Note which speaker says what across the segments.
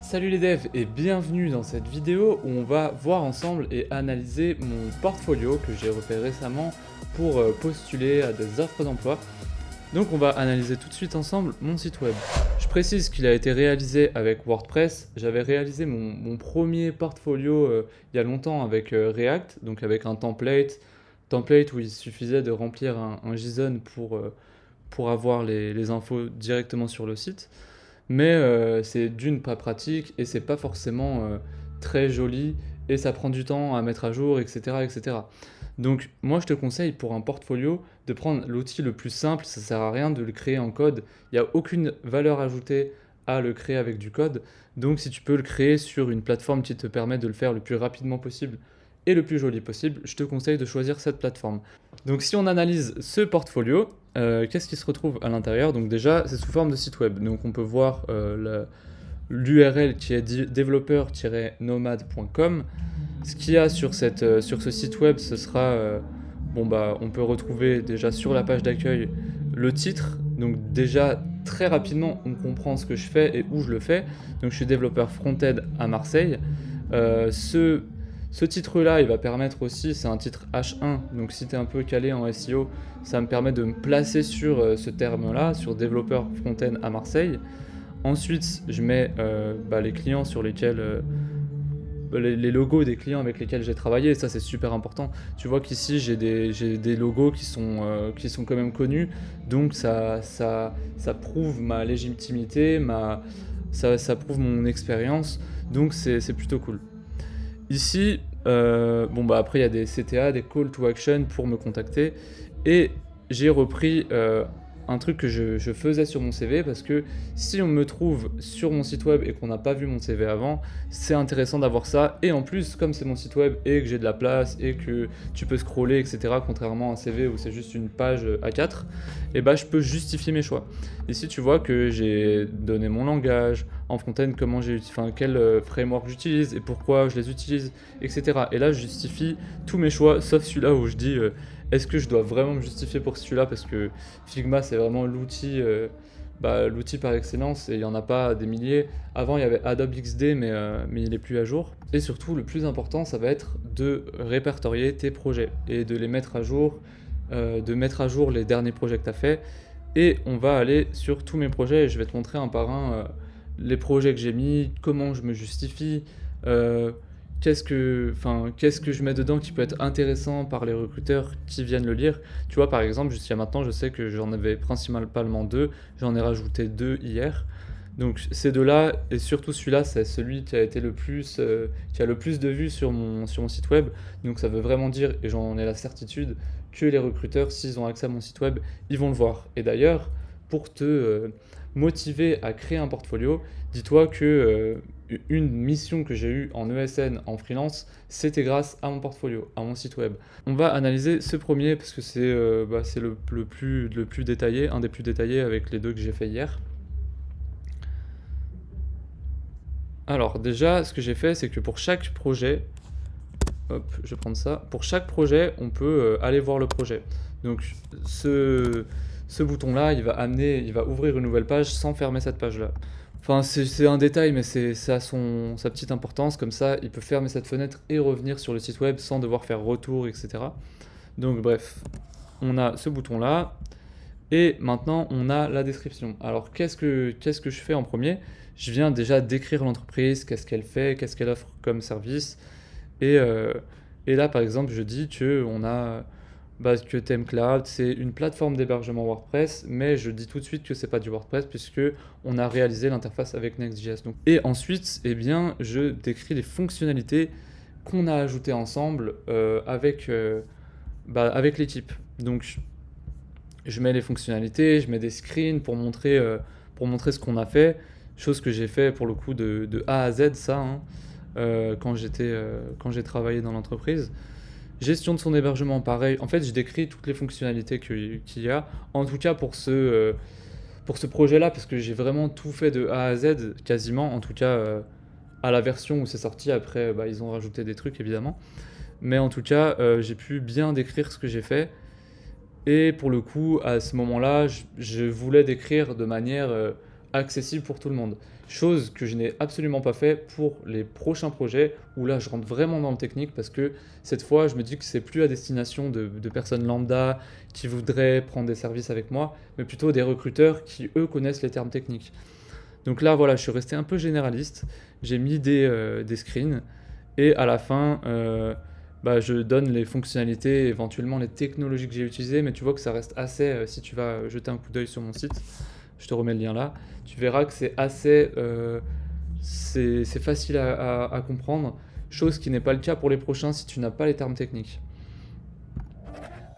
Speaker 1: Salut les devs et bienvenue dans cette vidéo où on va voir ensemble et analyser mon portfolio que j'ai repéré récemment pour postuler à des offres d'emploi. Donc on va analyser tout de suite ensemble mon site web. Je précise qu'il a été réalisé avec WordPress. J'avais réalisé mon premier portfolio il y a longtemps avec React, donc avec un template où il suffisait de remplir un JSON pour avoir les infos directement sur le site. Mais c'est d'une pas pratique et c'est pas forcément très joli et ça prend du temps à mettre à jour, etc., etc. Donc moi je te conseille pour un portfolio de prendre l'outil le plus simple, ça sert à rien de le créer en code, il n'y a aucune valeur ajoutée à le créer avec du code, donc si tu peux le créer sur une plateforme qui te permet de le faire le plus rapidement possible et le plus joli possible, je te conseille de choisir cette plateforme. Donc si on analyse ce portfolio, qu'est-ce qui se retrouve à l'intérieur? Donc déjà, c'est sous forme de site web. Donc on peut voir l'URL qui est developer-nomad.com. Ce qu'il y a sur ce site web, ce sera... on peut retrouver déjà sur la page d'accueil le titre. Donc déjà, très rapidement, on comprend ce que je fais et où je le fais. Donc je suis développeur front-end à Marseille. Ce titre-là, il va permettre aussi, c'est un titre H1, donc si tu es un peu calé en SEO, ça me permet de me placer sur ce terme-là, sur développeur front-end à Marseille. Ensuite, je mets les clients sur lesquels, les logos des clients avec lesquels j'ai travaillé, et ça c'est super important. Tu vois qu'ici j'ai des logos qui sont quand même connus, donc ça prouve ma légitimité, ça prouve mon expérience, donc c'est plutôt cool. Ici, après il y a des CTA, des call to action pour me contacter, et j'ai repris un truc que je faisais sur mon CV, parce que si on me trouve sur mon site web et qu'on n'a pas vu mon CV avant, c'est intéressant d'avoir ça. Et en plus, comme c'est mon site web et que j'ai de la place et que tu peux scroller, etc., contrairement à un CV où c'est juste une page A4, et je peux justifier mes choix. Ici, tu vois que j'ai donné mon langage en front-end, quel framework j'utilise et pourquoi je les utilise, etc. Et là, je justifie tous mes choix, sauf celui-là où je dis est-ce que je dois vraiment me justifier pour celui-là, parce que Figma, c'est vraiment l'outil par excellence et il n'y en a pas des milliers. Avant, il y avait Adobe XD, mais il n'est plus à jour. Et surtout, le plus important, ça va être de répertorier tes projets et de les mettre à jour, de mettre à jour les derniers projets que tu as fait. Et on va aller sur tous mes projets et je vais te montrer un par un les projets que j'ai mis, comment je me justifie, euh, qu'est-ce que je mets dedans qui peut être intéressant par les recruteurs qui viennent le lire. Tu vois, par exemple, jusqu'à maintenant, je sais que j'en avais principalement 2, j'en ai rajouté 2 hier. Donc ces deux-là, et surtout celui-là, c'est celui qui a été qui a le plus de vues sur mon site web. Donc ça veut vraiment dire, et j'en ai la certitude, que les recruteurs, s'ils ont accès à mon site web, ils vont le voir. Et d'ailleurs, pour te motiver à créer un portfolio, dis-toi que une mission que j'ai eue en ESN, en freelance, c'était grâce à mon portfolio, à mon site web. On va analyser ce premier parce que c'est le plus détaillé, un des plus détaillés avec les deux que j'ai fait hier. Alors déjà, ce que j'ai fait, c'est que pour chaque projet, hop, je vais prendre ça. Pour chaque projet, on peut aller voir le projet. Donc ce bouton-là, il va ouvrir une nouvelle page sans fermer cette page-là. Enfin, c'est un détail, mais ça a sa petite importance. Comme ça, il peut fermer cette fenêtre et revenir sur le site web sans devoir faire retour, etc. Donc bref, on a ce bouton-là. Et maintenant, on a la description. Alors, qu'est-ce que je fais en premier? Je viens déjà décrire l'entreprise, qu'est-ce qu'elle fait, qu'est-ce qu'elle offre comme service. Et, euh, et là, par exemple, je dis que ThemeCloud, c'est une plateforme d'hébergement WordPress, mais je dis tout de suite que c'est pas du WordPress puisque on a réalisé l'interface avec Next.js. Donc, et ensuite, je décris les fonctionnalités qu'on a ajoutées ensemble avec l'équipe. Donc, je mets les fonctionnalités, je mets des screens pour montrer ce qu'on a fait, chose que j'ai fait pour le coup de A à Z, ça, hein, quand j'ai travaillé dans l'entreprise. Gestion de son hébergement, pareil. En fait, je décris toutes les fonctionnalités qu'il y a, en tout cas pour ce projet-là, parce que j'ai vraiment tout fait de A à Z, quasiment, en tout cas à la version où c'est sorti. Après, ils ont rajouté des trucs, évidemment. Mais en tout cas, j'ai pu bien décrire ce que j'ai fait. Et pour le coup, à ce moment-là, je voulais décrire de manière accessible pour tout le monde. Chose que je n'ai absolument pas fait pour les prochains projets où là je rentre vraiment dans le technique parce que cette fois je me dis que c'est plus à destination de personnes lambda qui voudraient prendre des services avec moi, mais plutôt des recruteurs qui eux connaissent les termes techniques. Donc là voilà, je suis resté un peu généraliste, j'ai mis des screens et à la fin je donne les fonctionnalités, éventuellement les technologies que j'ai utilisées, mais tu vois que ça reste assez, si tu vas jeter un coup d'œil sur mon site, je te remets le lien là, tu verras que c'est assez c'est facile à comprendre, chose qui n'est pas le cas pour les prochains si tu n'as pas les termes techniques.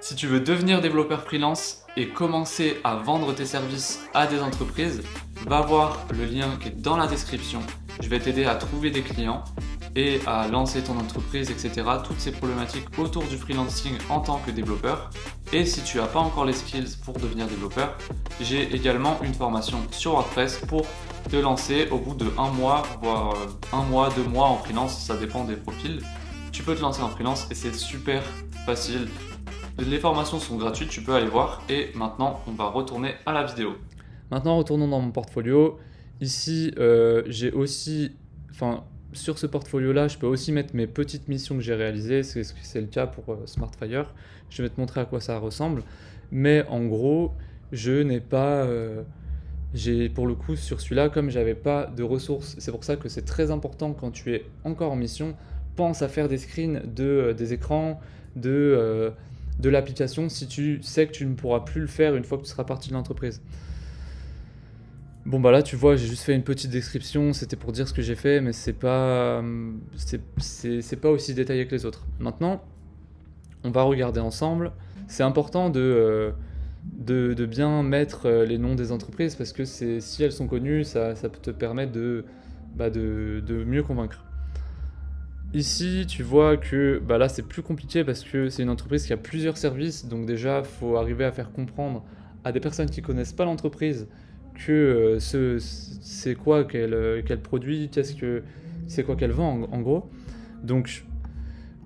Speaker 1: Si tu veux devenir développeur freelance et commencer à vendre tes services à des entreprises, va voir le lien qui est dans la description. Je vais t'aider à trouver des clients et à lancer ton entreprise, etc. Toutes ces problématiques autour du freelancing en tant que développeur. Et si tu n'as pas encore les skills pour devenir développeur, j'ai également une formation sur WordPress pour te lancer au bout de 1 mois, voire 1 mois, 2 mois en freelance, ça dépend des profils. Tu peux te lancer en freelance et c'est super facile. Les formations sont gratuites, tu peux aller voir. Et maintenant, on va retourner à la vidéo. Maintenant, retournons dans mon portfolio. Ici, j'ai aussi... sur ce portfolio-là, je peux aussi mettre mes petites missions que j'ai réalisées. C'est le cas pour SmartFire. Je vais te montrer à quoi ça ressemble. Mais en gros, je n'ai pas... pour le coup, sur celui-là, comme j'avais pas de ressources, c'est pour ça que c'est très important quand tu es encore en mission, pense à faire des screens des écrans, de l'application si tu sais que tu ne pourras plus le faire une fois que tu seras parti de l'entreprise. Bon bah là tu vois, j'ai juste fait une petite description, c'était pour dire ce que j'ai fait, mais c'est pas aussi détaillé que les autres. Maintenant, on va regarder ensemble. C'est important de bien mettre les noms des entreprises parce que si elles sont connues, ça peut te permettre de mieux convaincre. Ici, tu vois que là c'est plus compliqué parce que c'est une entreprise qui a plusieurs services, donc déjà il faut arriver à faire comprendre à des personnes qui connaissent pas l'entreprise que c'est quoi qu'elle produit, c'est quoi qu'elle vend en gros. Donc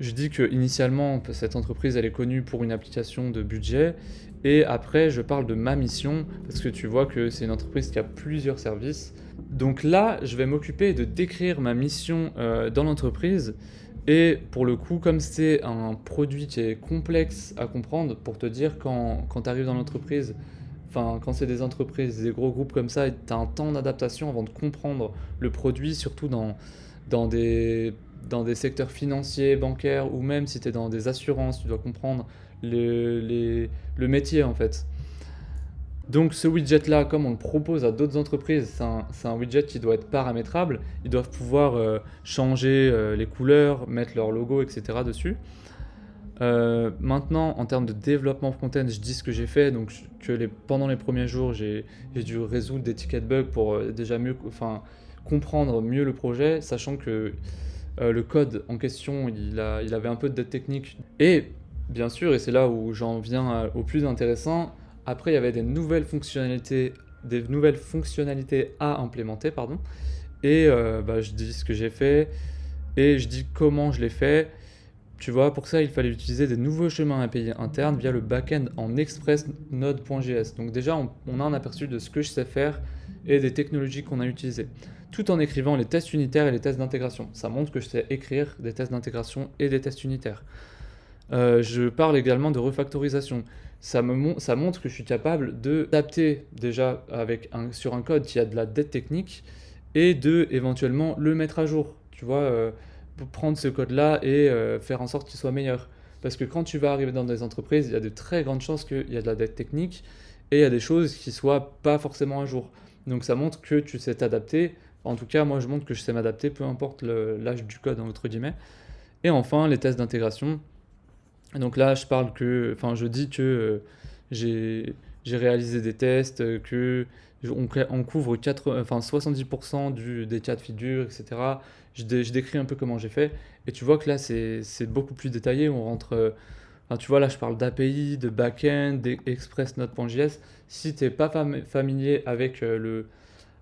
Speaker 1: je dis que initialement cette entreprise elle est connue pour une application de budget et après je parle de ma mission parce que tu vois que c'est une entreprise qui a plusieurs services. Donc là je vais m'occuper de décrire ma mission dans l'entreprise et pour le coup comme c'est un produit qui est complexe à comprendre, pour te dire quand tu arrives dans l'entreprise, quand c'est des entreprises, des gros groupes comme ça, tu as un temps d'adaptation avant de comprendre le produit, surtout dans des secteurs financiers, bancaires, ou même si tu es dans des assurances, tu dois comprendre le métier en fait. Donc ce widget-là, comme on le propose à d'autres entreprises, c'est un widget qui doit être paramétrable. Ils doivent pouvoir changer les couleurs, mettre leur logo, etc. dessus. Maintenant, en termes de développement front-end, je dis ce que j'ai fait. Donc pendant les premiers jours, j'ai dû résoudre des tickets de bugs pour déjà comprendre mieux le projet, sachant que le code en question, il avait un peu de dette technique. Et bien sûr, et c'est là où j'en viens au plus intéressant, après il y avait des nouvelles fonctionnalités à implémenter, pardon. Et je dis ce que j'ai fait et je dis comment je l'ai fait. Tu vois, pour ça, il fallait utiliser des nouveaux chemins API internes via le backend en Express Node.js. Donc déjà, on a un aperçu de ce que je sais faire et des technologies qu'on a utilisées, tout en écrivant les tests unitaires et les tests d'intégration. Ça montre que je sais écrire des tests d'intégration et des tests unitaires. Je parle également de refactorisation. Ça montre que je suis capable d'adapter déjà sur un code qui a de la dette technique et de éventuellement le mettre à jour. Tu vois, prendre ce code-là et faire en sorte qu'il soit meilleur. Parce que quand tu vas arriver dans des entreprises, il y a de très grandes chances qu'il y a de la dette technique et il y a des choses qui ne soient pas forcément à jour. Donc ça montre que tu sais t'adapter. En tout cas, moi je montre que je sais m'adapter, peu importe l'âge du code, entre guillemets. Et enfin, les tests d'intégration. Donc là, je dis que j'ai réalisé des tests, on couvre 70% des cas de figure, etc. Je décris un peu comment j'ai fait. Et tu vois que là, c'est beaucoup plus détaillé. On rentre. Tu vois, là, je parle d'API, de backend, d'Express Node.js. Si tu n'es pas familier avec le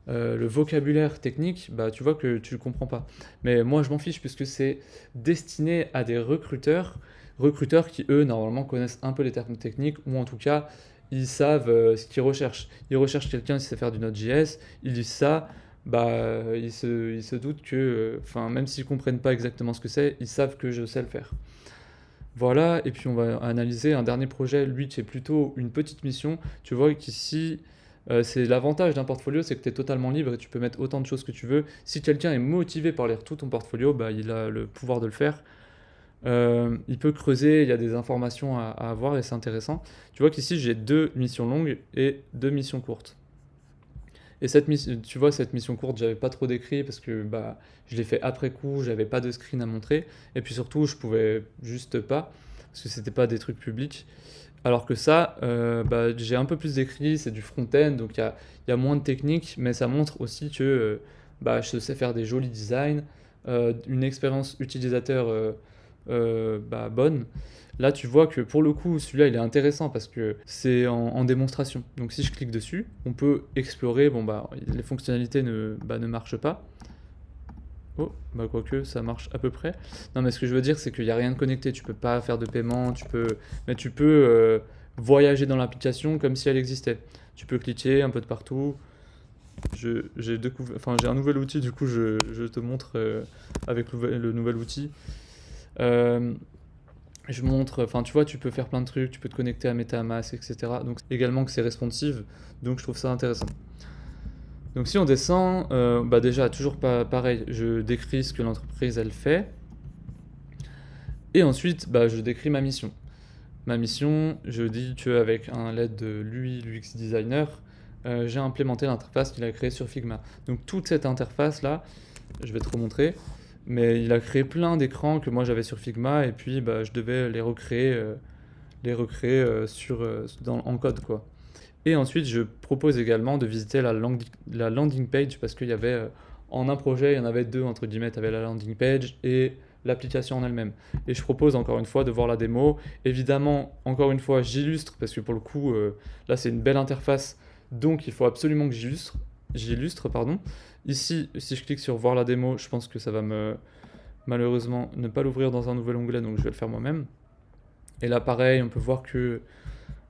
Speaker 1: vocabulaire technique, tu vois que tu ne le comprends pas. Mais moi, je m'en fiche puisque c'est destiné à des recruteurs qui, eux, normalement connaissent un peu les termes techniques ou en tout cas, ils savent ce qu'ils recherchent. Ils recherchent quelqu'un qui sait faire du Node.js, ils lisent ça, bah, ils se doutent que, enfin, même s'ils comprennent pas exactement ce que c'est, ils savent que je sais le faire. Voilà, et puis on va analyser un dernier projet, lui, qui est plutôt une petite mission. Tu vois qu'ici, c'est l'avantage d'un portfolio, c'est que tu es totalement libre et tu peux mettre autant de choses que tu veux. Si quelqu'un est motivé par lire tout ton portfolio, bah, il a le pouvoir de le faire. Il peut creuser, il y a des informations à avoir et c'est intéressant. Tu vois qu'ici, j'ai 2 missions longues et 2 missions courtes. Et tu vois, cette mission courte, j'avais pas trop décrit parce que bah, je l'ai fait après coup, j'avais pas de screen à montrer. Et puis surtout, je pouvais juste pas, parce que c'était pas des trucs publics. Alors que ça, bah, j'ai un peu plus décrit, c'est du front-end, donc il y a moins de technique, mais ça montre aussi que bah, je sais faire des jolis designs, une expérience utilisateur bah, bonne. Là, tu vois que pour le coup, celui-là, il est intéressant parce que c'est en démonstration. Donc, si je clique dessus, on peut explorer. Bon, bah, les fonctionnalités ne marchent pas. Oh, bah, quoique, ça marche à peu près. Non, mais ce que je veux dire, c'est qu'il n'y a rien de connecté. Tu peux pas faire de paiement, mais tu peux voyager dans l'application comme si elle existait. Tu peux cliquer un peu de partout. J'ai un nouvel outil, du coup, je te montre avec le nouvel outil. Euh, je montre, enfin tu vois, tu peux faire plein de trucs, tu peux te connecter à MetaMask, etc. Donc également que c'est responsive, donc je trouve ça intéressant. Donc si on descend, bah déjà toujours pas pareil, je décris ce que l'entreprise elle fait, et ensuite bah, je décris ma mission. Ma mission, je dis qu'avec l'aide de lui, l'UX designer, j'ai implémenté l'interface qu'il a créée sur Figma. Donc toute cette interface là, je vais te remontrer. Mais il a créé plein d'écrans que moi j'avais sur Figma et puis bah, je devais les recréer en code quoi. Et ensuite je propose également de visiter la landing page parce qu'il y avait en un projet il y en avait deux entre guillemets, tu avais la landing page et l'application en elle-même. Et je propose encore une fois de voir la démo. Évidemment, encore une fois, j'illustre parce que pour le coup là c'est une belle interface donc il faut absolument que j'illustre pardon. Ici, si je clique sur voir la démo, je pense que ça va malheureusement ne pas l'ouvrir dans un nouvel onglet, donc je vais le faire moi-même. Et là, pareil, on peut voir que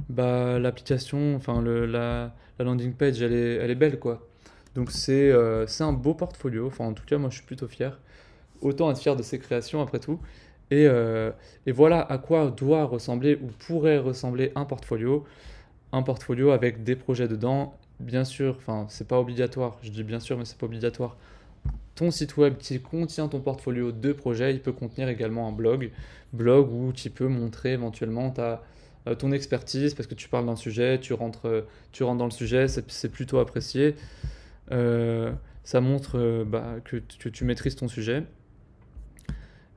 Speaker 1: bah, l'application, enfin la landing page, elle est belle quoi. Donc c'est un beau portfolio, enfin en tout cas moi je suis plutôt fier. Autant être fier de ses créations après tout. Et voilà à quoi doit ressembler ou pourrait ressembler un portfolio. Un portfolio avec des projets dedans. Bien sûr, enfin c'est pas obligatoire, je dis bien sûr mais c'est pas obligatoire. Ton site web qui contient ton portfolio de projets, il peut contenir également un blog où tu peux montrer éventuellement ton expertise parce que tu parles d'un sujet, tu rentres dans le sujet, c'est plutôt apprécié. Ça montre bah, que tu maîtrises ton sujet.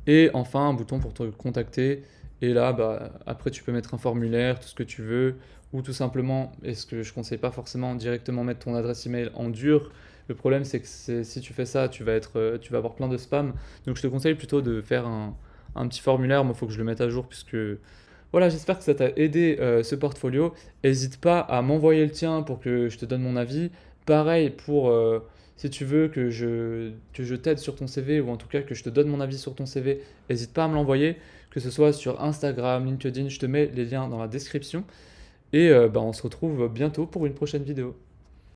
Speaker 1: Et enfin, un bouton pour te contacter. Et là, bah, après, tu peux mettre un formulaire, tout ce que tu veux, ou tout simplement, et ce que je ne conseille pas forcément, directement mettre ton adresse email en dur. Le problème, c'est que si tu fais ça, tu vas avoir plein de spam. Donc, je te conseille plutôt de faire un petit formulaire. Moi, il faut que je le mette à jour, puisque voilà, j'espère que ça t'a aidé ce portfolio. N'hésite pas à m'envoyer le tien pour que je te donne mon avis. Pareil pour si tu veux que je t'aide sur ton CV ou en tout cas que je te donne mon avis sur ton CV, n'hésite pas à me l'envoyer, que ce soit sur Instagram, LinkedIn, je te mets les liens dans la description. Et bah, on se retrouve bientôt pour une prochaine vidéo.